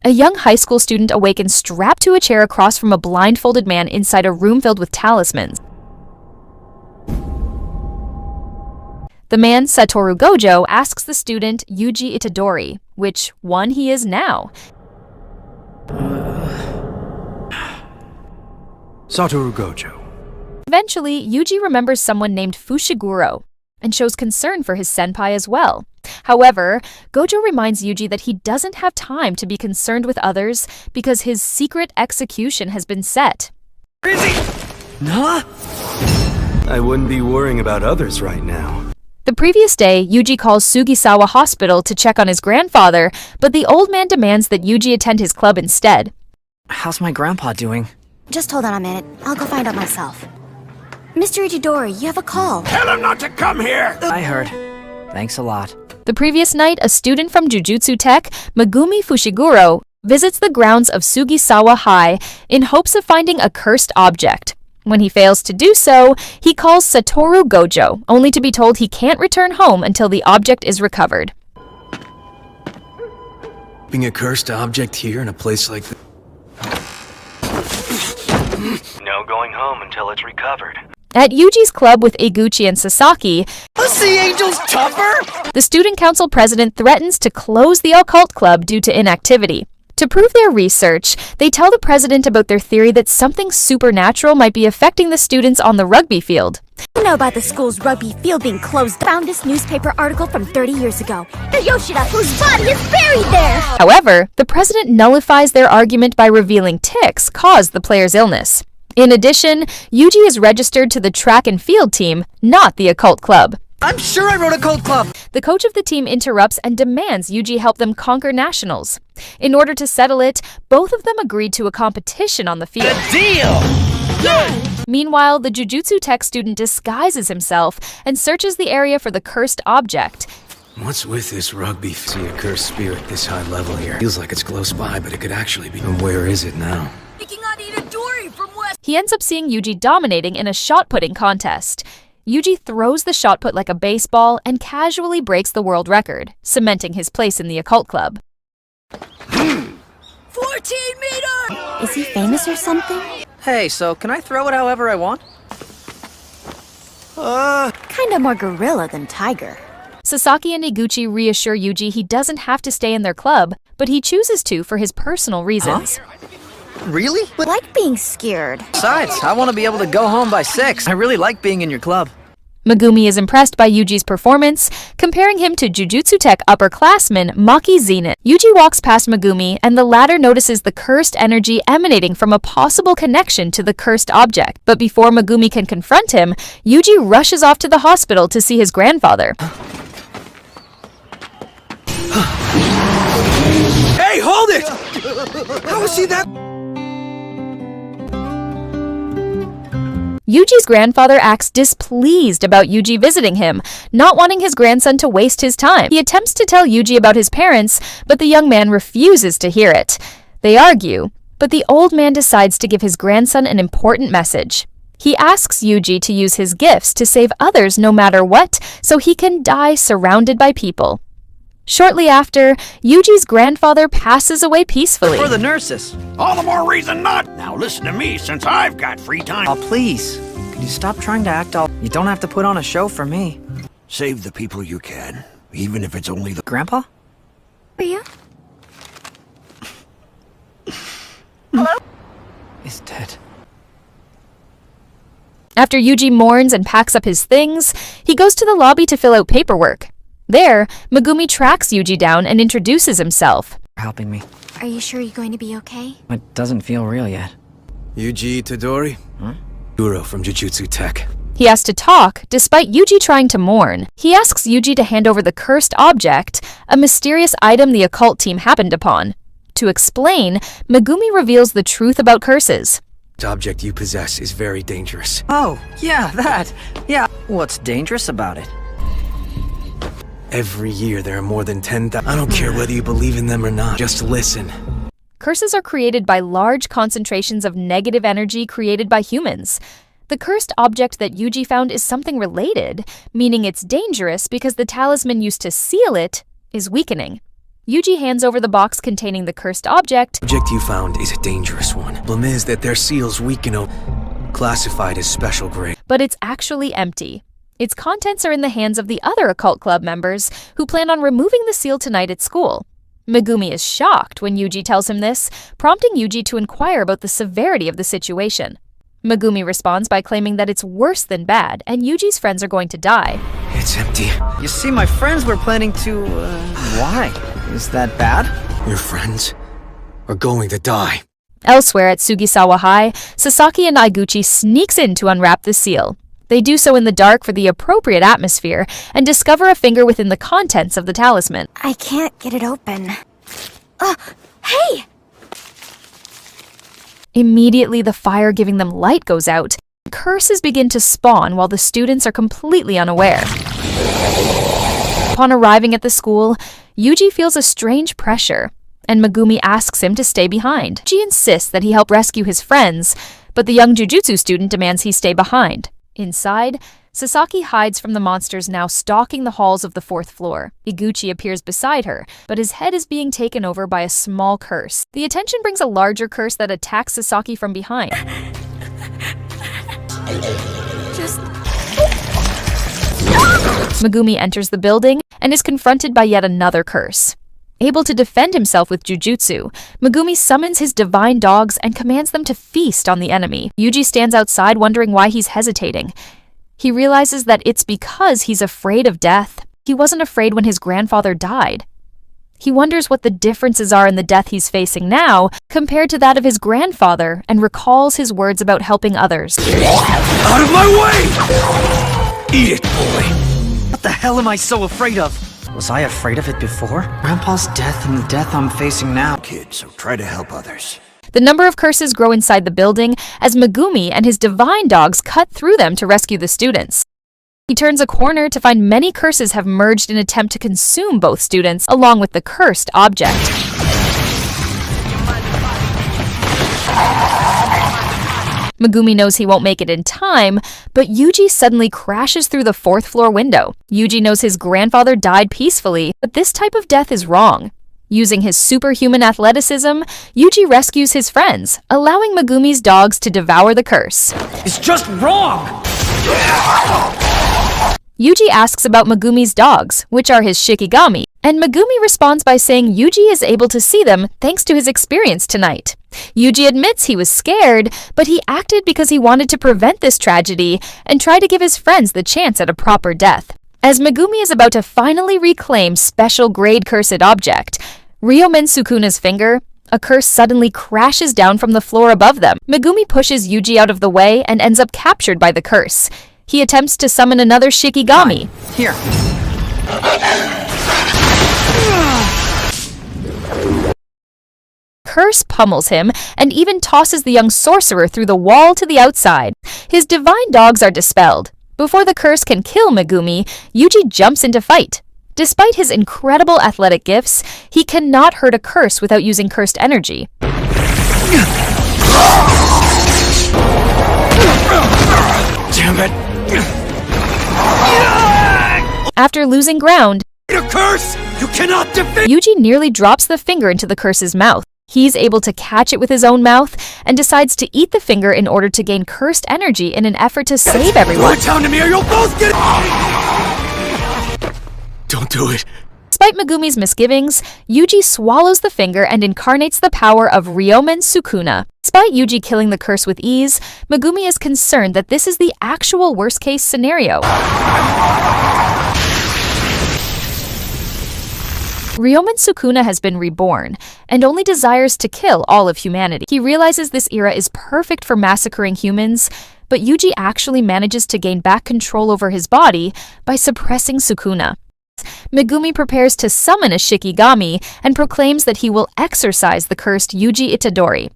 a young high school student awakens strapped to a chair across from a blindfolded man inside a room filled with talismans. The man, Satoru Gojo, asks the student Yuji Itadori which one he is now. Satoru Gojo. Eventually, Yuji remembers someone named Fushiguro and shows concern for his senpai as well. However, Gojo reminds Yuji that he doesn't have time to be concerned with others because his secret execution has been set. Crazy! Huh? I wouldn't be worrying about others right now. The previous day, Yuji calls Sugisawa Hospital to check on his grandfather, but the old man demands that Yuji attend his club instead. How's my grandpa doing? Just hold on a minute. I'll go find out myself. Mr. Itadori, you have a call. Tell him not to come here! I heard. Thanks a lot. The previous night, a student from Jujutsu Tech, Megumi Fushiguro, visits the grounds of Sugisawa High in hopes of finding a cursed object. When he fails to do so, he calls Satoru Gojo, only to be told he can't return home until the object is recovered. Being a cursed object here in a place like this. No going home until it's recovered. At Yuji's club with Iguchi and Sasaki, Was the angels tougher? the student council president threatens to close the occult club due to inactivity. To prove their research, they tell the president about their theory that something supernatural might be affecting the students on the rugby field. You know about the school's rugby field being closed. Found this newspaper article from 30 years ago. The Yoshida, whose body is buried there! However, the president nullifies their argument by revealing ticks caused the player's illness. In addition, Yuji is registered to the track and field team, not the occult club. I'm sure I wrote a cult club! The coach of the team interrupts and demands Yuji help them conquer nationals. In order to settle it, both of them agreed to a competition on the field. Deal! Meanwhile, the Jujutsu Tech student disguises himself and searches the area for the cursed object. What's with this rugby? See a cursed spirit this high level here. Feels like it's close by, but it could actually be. And where is it now? He ends up seeing Yuji dominating in a shot putting contest. Yuji throws the shot put like a baseball and casually breaks the world record, cementing his place in the occult club. 14 meters! Is he famous or something? Hey, so can I throw it however I want? Kinda more gorilla than tiger. Sasaki and Iguchi reassure Yuji he doesn't have to stay in their club, but he chooses to for his personal reasons. Really? I like being scared. Besides, I want to be able to go home by 6. I really like being in your club. Megumi is impressed by Yuji's performance, comparing him to Jujutsu Tech upperclassman Maki Zenith. Yuji walks past Megumi, and the latter notices the cursed energy emanating from a possible connection to the cursed object. But before Megumi can confront him, Yuji rushes off to the hospital to see his grandfather. Hey, hold it! How is he that? Yuji's grandfather acts displeased about Yuji visiting him, not wanting his grandson to waste his time. He attempts to tell Yuji about his parents, but the young man refuses to hear it. They argue, but the old man decides to give his grandson an important message. He asks Yuji to use his gifts to save others no matter what, so he can die surrounded by people. Shortly after, Yuji's grandfather passes away peacefully. For the nurses. All the more reason not. Now listen to me, since I've got free time. Oh, please. Could you stop trying to act all... You don't have to put on a show for me. Save the people you can, even if it's only the... Grandpa? Are you? He's dead. After Yuji mourns and packs up his things, he goes to the lobby to fill out paperwork. There, Megumi tracks Yuji down and introduces himself. Helping me. Are you sure you're going to be okay? It doesn't feel real yet. Yuji Itadori? Guro from Jujutsu Tech. He has to talk, despite Yuji trying to mourn. He asks Yuji to hand over the cursed object, a mysterious item the occult team happened upon. To explain, Megumi reveals the truth about curses. The object you possess is very dangerous. Oh, yeah, that. Yeah. What's dangerous about it? Every year there are more than 10,000. I don't care whether you believe in them or not. Just listen. Curses are created by large concentrations of negative energy created by humans. The cursed object that Yuji found is something related, meaning it's dangerous because the talisman used to seal it is weakening. Yuji hands over the box containing the cursed object. The object you found is a dangerous one. Problem is that their seals weaken, classified as special grade. But it's actually empty. Its contents are in the hands of the other occult club members who plan on removing the seal tonight at school. Megumi is shocked when Yuji tells him this, prompting Yuji to inquire about the severity of the situation. Megumi responds by claiming that it's worse than bad, and Yuji's friends are going to die. It's empty. You see, my friends were planning to, why? Is that bad? Your friends are going to die. Elsewhere at Sugisawa High, Sasaki and Iguchi sneaks in to unwrap the seal. They do so in the dark for the appropriate atmosphere and discover a finger within the contents of the talisman. I can't get it open. Hey! Immediately, the fire giving them light goes out. Curses begin to spawn while the students are completely unaware. Upon arriving at the school, Yuji feels a strange pressure, and Megumi asks him to stay behind. Yuji insists that he help rescue his friends, but the young Jujutsu student demands he stay behind. Inside, Sasaki hides from the monsters now stalking the halls of the 4th floor. Iguchi appears beside her, but his head is being taken over by a small curse. The attention brings a larger curse that attacks Sasaki from behind. Megumi enters the building and is confronted by yet another curse. Able to defend himself with Jujutsu, Megumi summons his divine dogs and commands them to feast on the enemy. Yuji stands outside wondering why he's hesitating. He realizes that it's because he's afraid of death. He wasn't afraid when his grandfather died. He wonders what the differences are in the death he's facing now compared to that of his grandfather and recalls his words about helping others. Out of my way! Eat it, boy! What the hell am I so afraid of? Was I afraid of it before? Grandpa's death and the death I'm facing now. Kid, so try to help others. The number of curses grow inside the building as Megumi and his divine dogs cut through them to rescue the students. He turns a corner to find many curses have merged in an attempt to consume both students along with the cursed object. Megumi knows he won't make it in time, but Yuji suddenly crashes through the 4th floor window. Yuji knows his grandfather died peacefully, but this type of death is wrong. Using his superhuman athleticism, Yuji rescues his friends, allowing Megumi's dogs to devour the curse. It's just wrong! Yuji asks about Megumi's dogs, which are his Shikigami, and Megumi responds by saying Yuji is able to see them thanks to his experience tonight. Yuji admits he was scared, but he acted because he wanted to prevent this tragedy and try to give his friends the chance at a proper death. As Megumi is about to finally reclaim special grade cursed object, Ryomen Sukuna's finger, a curse suddenly crashes down from the floor above them. Megumi pushes Yuji out of the way and ends up captured by the curse. He attempts to summon another Shikigami. Here. Curse pummels him and even tosses the young sorcerer through the wall to the outside. His divine dogs are dispelled. Before the curse can kill Megumi, Yuji jumps into fight. Despite his incredible athletic gifts, he cannot hurt a curse without using cursed energy. Damn it! After losing ground, A curse! You cannot defeat! Yuji nearly drops the finger into the curse's mouth. He's able to catch it with his own mouth and decides to eat the finger in order to gain cursed energy in an effort to save everyone. Throw it down to me or you'll both get Don't do it. Despite Megumi's misgivings, Yuji swallows the finger and incarnates the power of Ryomen Sukuna. Despite Yuji killing the curse with ease, Megumi is concerned that this is the actual worst-case scenario. Ryomen Sukuna has been reborn, and only desires to kill all of humanity. He realizes this era is perfect for massacring humans, but Yuji actually manages to gain back control over his body by suppressing Sukuna. Megumi prepares to summon a Shikigami and proclaims that he will exorcise the cursed Yuji Itadori.